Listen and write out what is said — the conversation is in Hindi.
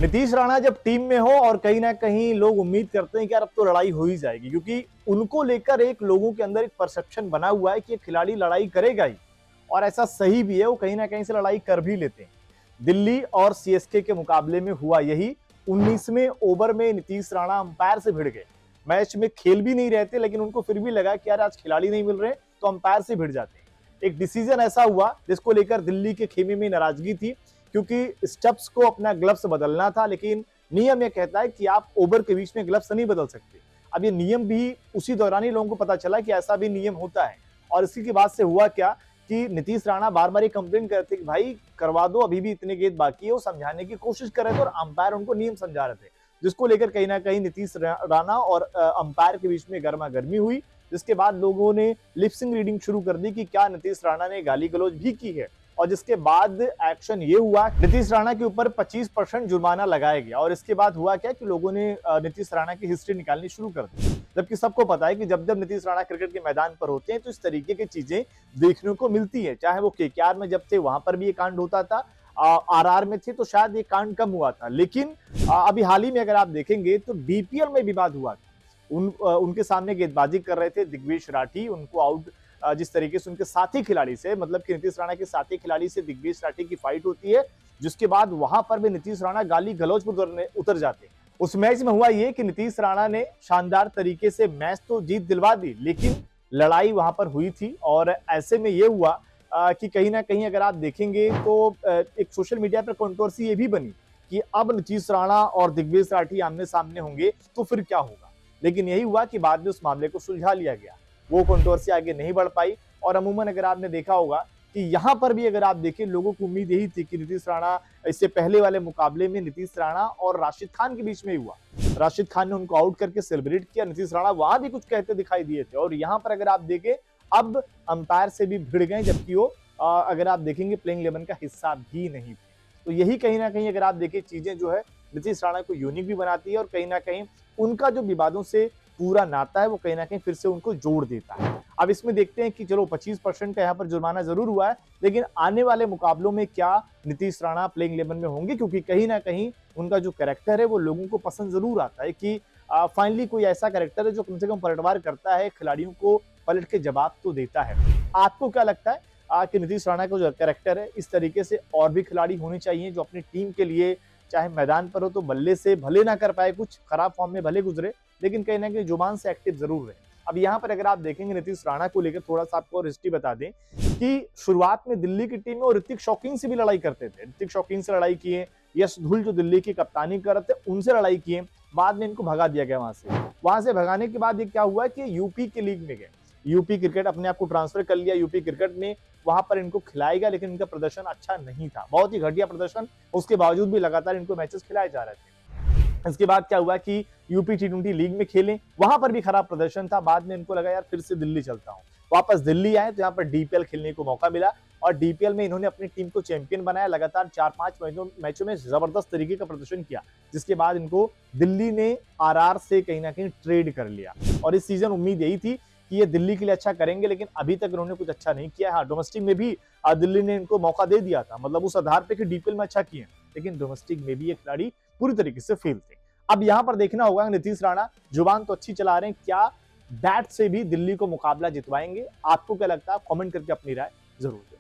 नीतीश राणा जब टीम में हो और कहीं ना कहीं लोग उम्मीद करते हैं कि यार अब तो लड़ाई हो ही जाएगी, क्योंकि उनको लेकर एक लोगों के अंदर एक परसेप्शन बना हुआ है कि ये खिलाड़ी लड़ाई करेगा ही, और ऐसा सही भी है, वो कहीं ना कहीं से लड़ाई कर भी लेते हैं। दिल्ली और सीएसके के मुकाबले में हुआ यही। 19वें ओवर में नीतीश राणा अंपायर से भिड़ गए। मैच में खेल भी नहीं रहते, लेकिन उनको फिर भी लगा कि यार आज खिलाड़ी नहीं मिल रहे तो अंपायर से भिड़ जाते हैं। एक डिसीजन ऐसा हुआ जिसको लेकर दिल्ली के खेमे में नाराजगी थी, क्योंकि स्टब्स को अपना ग्लव्स बदलना था, लेकिन नियम यह कहता है कि आप ओवर के बीच में ग्लव्स नहीं बदल सकते। अब ये नियम भी उसी दौरान ही लोगों को पता चला कि ऐसा भी नियम होता है। और इसी के बाद से हुआ क्या कि नीतीश राणा बार बार ये कंप्लेन करते कि भाई करवा दो, अभी भी इतने गेंद बाकी है। वो समझाने की कोशिश कर रहे थे और अंपायर उनको नियम समझा रहे थे, जिसको लेकर कहीं ना कहीं नीतीश राणा और अंपायर के बीच में गर्मा गर्मी हुई। जिसके बाद लोगों ने लिपसिंग रीडिंग शुरू कर दी कि क्या नीतीश राणा ने गाली गलौज भी की है। और जिसके बाद एक्शन ये हुआ, नीतीश राणा के ऊपर 25% जुर्माना लगाया गया। और इसके बाद हुआ क्या कि लोगों ने नीतीश राणा की हिस्ट्री निकालनी शुरू कर दी, जबकि सबको पता है कि जब जब नीतीश राणा क्रिकेट के मैदान पर होते हैं तो इस तरीके की चीजें देखने को मिलती है। चाहे वो केकेआर में जब थे वहां पर भी ये कांड होता था, आरआर में थे तो शायद ये कांड कम हुआ था, लेकिन अभी हाल ही में अगर आप देखेंगे तो बीपीएल में विवाद हुआ था। उनके सामने गेंदबाजी कर रहे थे दिग्विजय राठी, उनको आउट जिस तरीके से उनके साथी खिलाड़ी से, मतलब कि नीतीश राणा के साथी खिलाड़ी से दिग्विजय राठी की फाइट होती है, जिसके बाद वहां पर भी नीतीश राणा गाली गलौज पर उतर जाते हैं। उस मैच में हुआ ये कि नीतीश राणा ने शानदार तरीके से मैच तो जीत दिलवा दी, लेकिन लड़ाई वहां पर हुई थी। और ऐसे में ये हुआ कि कहीं ना कहीं अगर आप देखेंगे तो एक सोशल मीडिया पर कंट्रोवर्सी ये भी बनी कि अब नीतीश राणा और दिग्विजय राठी आमने सामने होंगे तो फिर क्या होगा। लेकिन यही हुआ कि बाद में उस मामले को सुलझा लिया गया, वो कंट्रोवर्सी आगे नहीं बढ़ पाई। और अमूमन अगर आपने देखा होगा कि यहां पर भी अगर आप देखें, लोगों की उम्मीद यही थी कि नीतीश राणा, इससे पहले वाले मुकाबले में नीतीश राणा और राशिद खान के बीच में हुआ, राशिद खान ने उनको आउट करके सेलिब्रेट किया, नीतीश राणा वहां भी कुछ कहते दिखाई दिए थे। और यहां पर अगर आप देखें अब अंपायर से भी भिड़ गए, जबकि वो अगर आप देखेंगे प्लेइंग 11 का हिस्सा भी नहीं थे। तो यही कहीं ना कहीं अगर आप देखें चीजें जो है नीतीश राणा को यूनिक भी बनाती है, और कहीं ना कहीं उनका जो विवादों से पूरा नाता है वो कहीं ना कहीं फिर से उनको जोड़ देता है। अब इसमें देखते हैं कि चलो 25% का यहाँ पर जुर्माना जरूर हुआ है, लेकिन आने वाले मुकाबलों में क्या नीतीश राणा प्लेइंग 11 में होंगे, क्योंकि कहीं ना कहीं उनका जो कैरेक्टर है वो लोगों को पसंद जरूर आता है कि फाइनली कोई ऐसा कैरेक्टर है जो कम से कम पलटवार करता है, खिलाड़ियों को पलट के जवाब तो देता है। आपको क्या लगता है कि नीतीश राणा का जो कैरेक्टर है, इस तरीके से और भी खिलाड़ी होने चाहिए जो अपनी टीम के लिए, चाहे मैदान पर हो तो बल्ले से भले ना कर पाए, कुछ खराब फॉर्म में भले गुजरे, लेकिन कहीं ना कहीं जुबान से एक्टिव जरूर रहे। अब यहाँ पर अगर आप देखेंगे नीतीश राणा को लेकर थोड़ा सा आपको और हिस्ट्री बता दें कि शुरुआत में दिल्ली की टीम में वो ऋतिक शौकीन से भी लड़ाई करते थे, ऋतिक शौकीन से लड़ाई किए, यश धुल जो दिल्ली की कप्तानी कर रहे थे उनसे लड़ाई किए। बाद में इनको भगा दिया गया वहां से भगाने के बाद ये क्या हुआ कि यूपी के लीग में गए, यूपी क्रिकेट अपने आप को ट्रांसफर कर लिया यूपी क्रिकेट में, वहां पर इनको खिलाया गया, लेकिन इनका प्रदर्शन अच्छा नहीं था, बहुत ही घटिया प्रदर्शन। उसके बावजूद भी लगातार इनको मैचेस खिलाए जा रहे थे। इसके बाद क्या हुआ कि यूपी टी20 लीग में खेले, वहां पर भी खराब प्रदर्शन था। बाद में इनको लगा यार फिर से दिल्ली चलता हूं, वापस दिल्ली आए तो यहाँ पर डीपीएल खेलने को मौका मिला, और डीपीएल में इन्होंने अपनी टीम को चैंपियन बनाया, लगातार 4-5 मैचों में जबरदस्त तरीके का प्रदर्शन किया, जिसके बाद इनको दिल्ली ने आरआर से कहीं ना कहीं ट्रेड कर लिया। और इस सीजन उम्मीद यही थी कि ये दिल्ली के लिए अच्छा करेंगे, लेकिन अभी तक इन्होंने कुछ अच्छा नहीं किया। हाँ, डोमेस्टिक में भी दिल्ली ने इनको मौका दे दिया था, मतलब उस आधार पे कि डीपीएल में अच्छा किए, लेकिन डोमेस्टिक में भी ये खिलाड़ी पूरी तरीके से फेल थे। अब यहां पर देखना होगा नीतीश राणा जुबान तो अच्छी चला रहे हैं, क्या बैट से भी दिल्ली को मुकाबला जितवाएंगे? आपको क्या लगता है? कमेंट करके अपनी राय जरूर दें।